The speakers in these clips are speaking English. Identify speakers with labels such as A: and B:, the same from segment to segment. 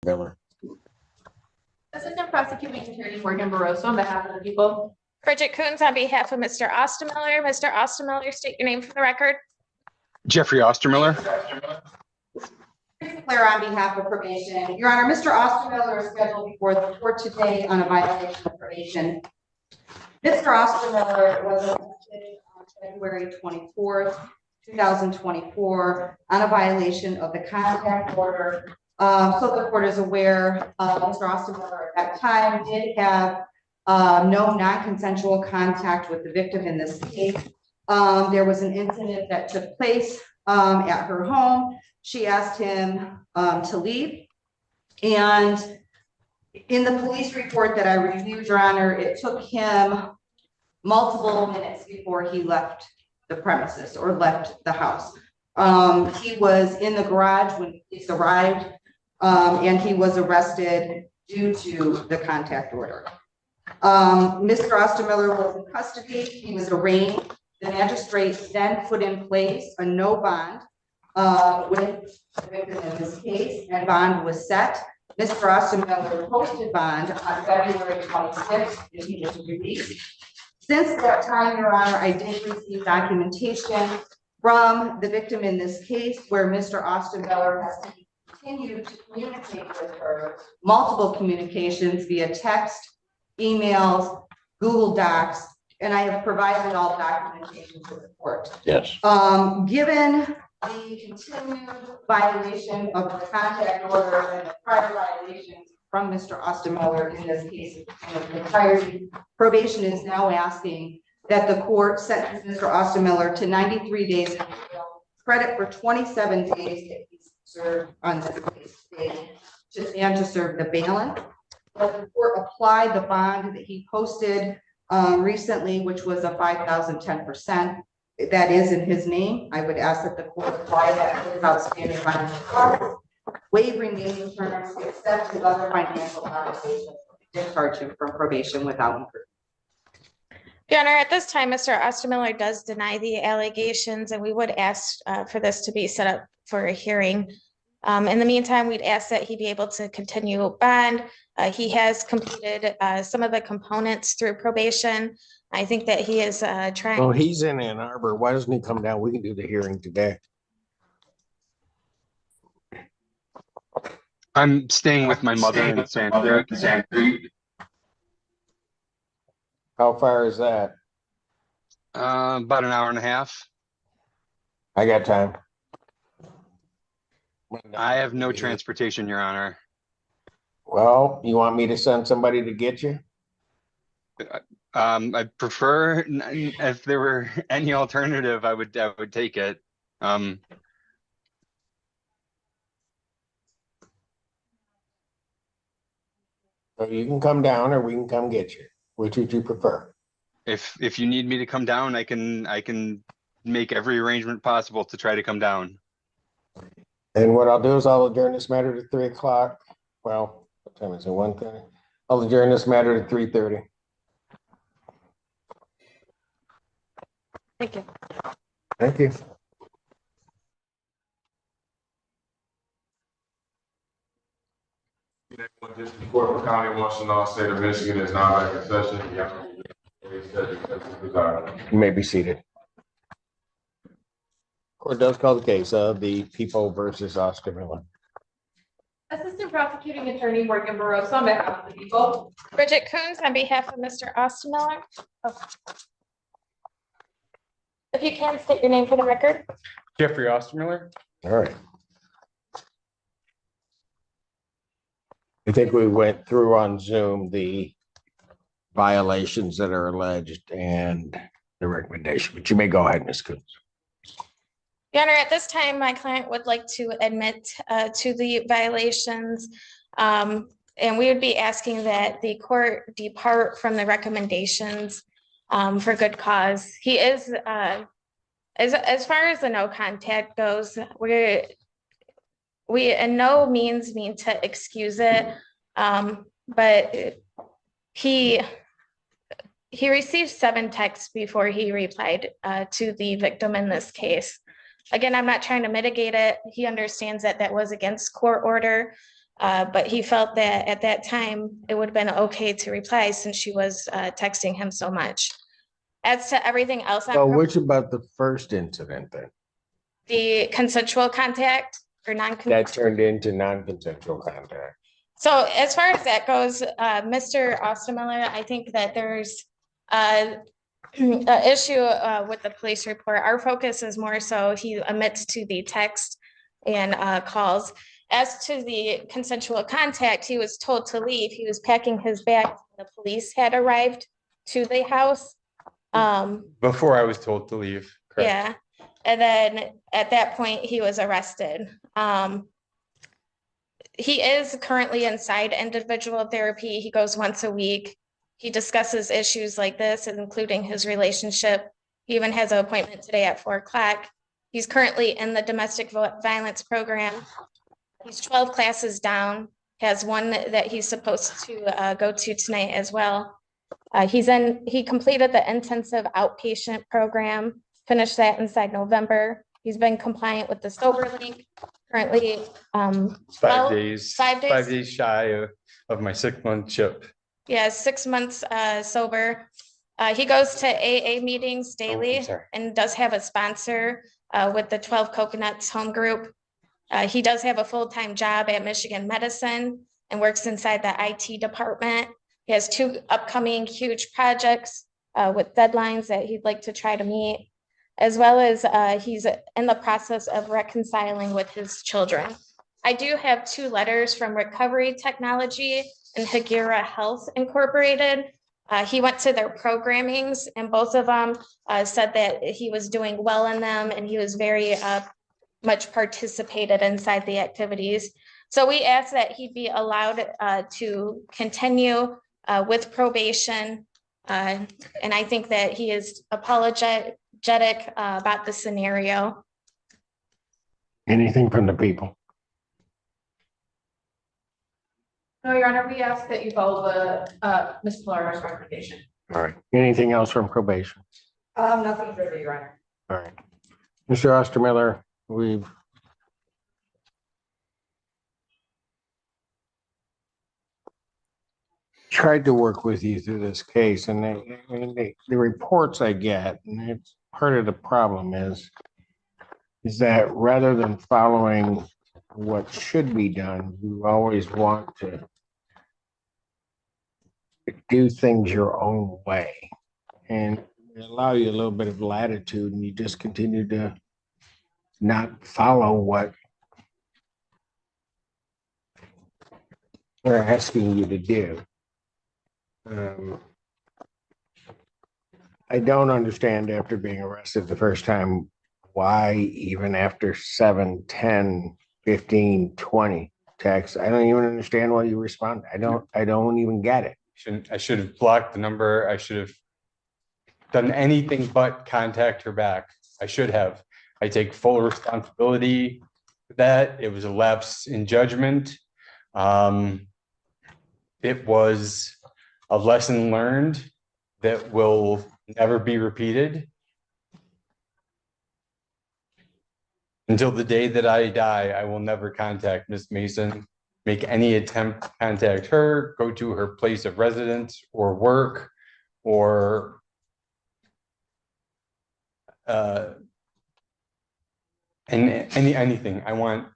A: Miller.
B: Assistant Prosecuting Attorney Morgan Barroso on behalf of the people.
C: Bridget Coons on behalf of Mr. Ostermiller. Mr. Ostermiller, state your name for the record.
D: Jeffrey Ostermiller.
E: Claire on behalf of probation. Your Honor, Mr. Ostermiller is scheduled before the court today on a violation of probation. Mr. Ostermiller was arrested on February 24th, 2024 on a violation of the contact order. So the court is aware Mr. Ostermiller at that time did have no non-consensual contact with the victim in this case. There was an incident that took place at her home. She asked him to leave. And in the police report that I reviewed, Your Honor, it took him multiple minutes before he left the premises or left the house. He was in the garage when police arrived, and he was arrested due to the contact order. Mr. Ostermiller was in custody. He was arraigned. The magistrate then put in place a no bond with the victim in this case, and bond was set. Mr. Ostermiller posted bond on February 26th, and he was released. Since that time, Your Honor, I did receive documentation from the victim in this case where Mr. Ostermiller has continued to communicate with her, multiple communications via text, emails, Google Docs, and I have provided all documentation to the court.
A: Yes.
E: Given the continued violation of the contact order and the prior violations from Mr. Ostermiller in this case, in entirety, probation is now asking that the court sentence Mr. Ostermiller to 93 days in jail, credit for 27 days that he's served on this case, and to serve the balance. But the court applied the bond that he posted recently, which was a 5,010%. That is in his name. I would ask that the court apply that to his outstanding financial, waive remaining terms, accept his other financial obligations, discharge him from probation without improvement.
C: Your Honor, at this time, Mr. Ostermiller does deny the allegations, and we would ask for this to be set up for a hearing. In the meantime, we'd ask that he be able to continue bond. He has completed some of the components through probation. I think that he is trying.
A: Well, he's in Ann Arbor. Why doesn't he come down? We can do the hearing today.
D: I'm staying with my mother in Santa Cruz.
A: How far is that?
D: About an hour and a half.
A: I got time.
D: I have no transportation, Your Honor.
A: Well, you want me to send somebody to get you?
D: I prefer, if there were any alternative, I would take it.
A: So you can come down or we can come get you. Which would you prefer?
D: If you need me to come down, I can make every arrangement possible to try to come down.
A: And what I'll do is I'll adjourn this matter to 3 o'clock. Well, what time is it? 1:30? I'll adjourn this matter to 3:30.
C: Thank you.
A: Thank you.
F: District Court for County of Washtenaw, State of Michigan is now back in session.
A: You may be seated. Court does call the case of the People versus Ostermiller.
B: Assistant Prosecuting Attorney Morgan Barroso on behalf of the people.
C: Bridget Coons on behalf of Mr. Ostermiller. Oh. If you can state your name for the record.
D: Jeffrey Ostermiller.
A: All right. I think we went through on Zoom the violations that are alleged and the recommendation, but you may go ahead, Ms. Coons.
C: Your Honor, at this time, my client would like to admit to the violations. And we would be asking that the court depart from the recommendations for good cause. He is, as far as the no contact goes, we in no means mean to excuse it. But he received 7 texts before he replied to the victim in this case. Again, I'm not trying to mitigate it. He understands that that was against court order, but he felt that at that time it would have been okay to reply since she was texting him so much. As to everything else
A: So
C: on
A: which about the first incident then?
C: the consensual contact or non.
A: That turned into non-consensual contact.
C: So as far as that goes, Mr. Ostermiller, I think that there's an issue with the police report. Our focus is more so he admits to the text and calls. As to the consensual contact, he was told to leave. He was packing his bag. The police had arrived to the house.
G: Before I was told to leave. Correct.
C: Yeah. And then at that point, he was arrested. He is currently inside individual therapy. He goes once a week. He discusses issues like this, including his relationship. He even has an appointment today at 4 o'clock. He's currently in the domestic violence program. He's 12 classes down, has one that he's supposed to go to tonight as well. He completed the intensive outpatient program, finished that inside November. He's been compliant with the sober link. Currently,
G: 5 days.
C: 5 days.
G: 5 days shy of my 6-month chip.
C: Yeah, 6 months sober. He goes to AA meetings daily
G: sorry.
C: and does have a sponsor with the 12 Coconuts Home Group. He does have a full-time job at Michigan Medicine and works inside the IT department. He has 2 upcoming huge projects with deadlines that he'd like to try to meet, as well as he's in the process of reconciling with his children. I do have 2 letters from Recovery Technology and Hagira Health Incorporated. He went to their programmings and both of them said that he was doing well in them and he was very much participated inside the activities. So we asked that he be allowed to continue with probation. And I think that he is apologetic about the scenario.
A: Anything from the people?
B: No, Your Honor, we ask that you follow the Ms. Flores' recommendation.
A: All right. Anything else from probation?
E: Nothing further, Your Honor.
A: All right. Mr. Ostermiller, we've tried to work with you through this case and the reports I get, and it's part of the problem is that rather than following what should be done, you always want to do things your own way and allow you a little bit of latitude, and you just continue to not follow what they're asking you to do. I don't understand after being arrested the first time, why even after 7, 10, 15, 20 texts, I don't even understand why you respond. I don't even get it.
G: I should have blocked the number. I should have done anything but contact her back. I should have. I take full responsibility for that. It was a lapse in judgment. It was a lesson learned that will never be repeated. Until the day that I die, I will never contact Miss Mason, make any attempt to contact her, go to her place of residence or work, or anything. I want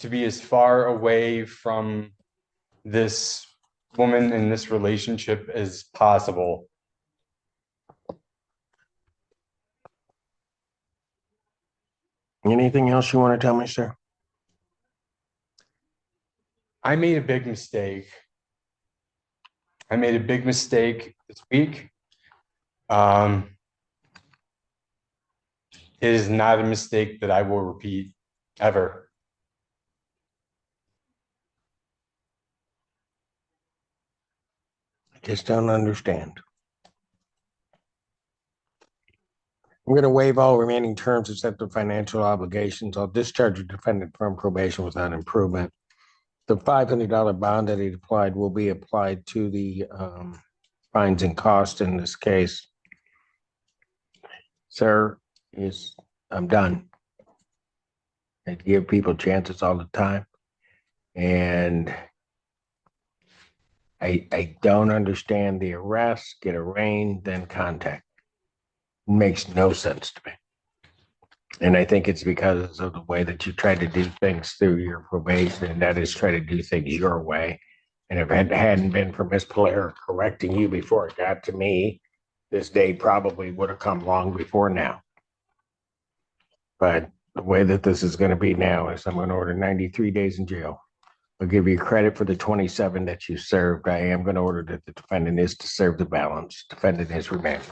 G: to be as far away from this woman in this relationship as possible.
A: Anything else you want to tell me, sir?
G: I made a big mistake. I made a big mistake this week. And It is not a mistake that I will repeat ever.
A: I just don't understand. I'm going to waive all remaining terms except the financial obligations. I'll discharge the defendant from probation without improvement. The $500 bond that he applied will be applied to the fines and costs in this case. Sir, I'm done. I give people chances all the time. And I don't understand the arrest, get arraigned, then contact. Makes no sense to me. And I think it's because of the way that you try to do things through your probation, and that is try to do things your way. And if it hadn't been for Miss Blair correcting you before it got to me, this day probably would have come long before now. But the way that this is going to be now is I'm going to order 93 days in jail. I'll give you credit for the 27 that you served. I am going to order that the defendant is to serve the balance. Defendant is remanded.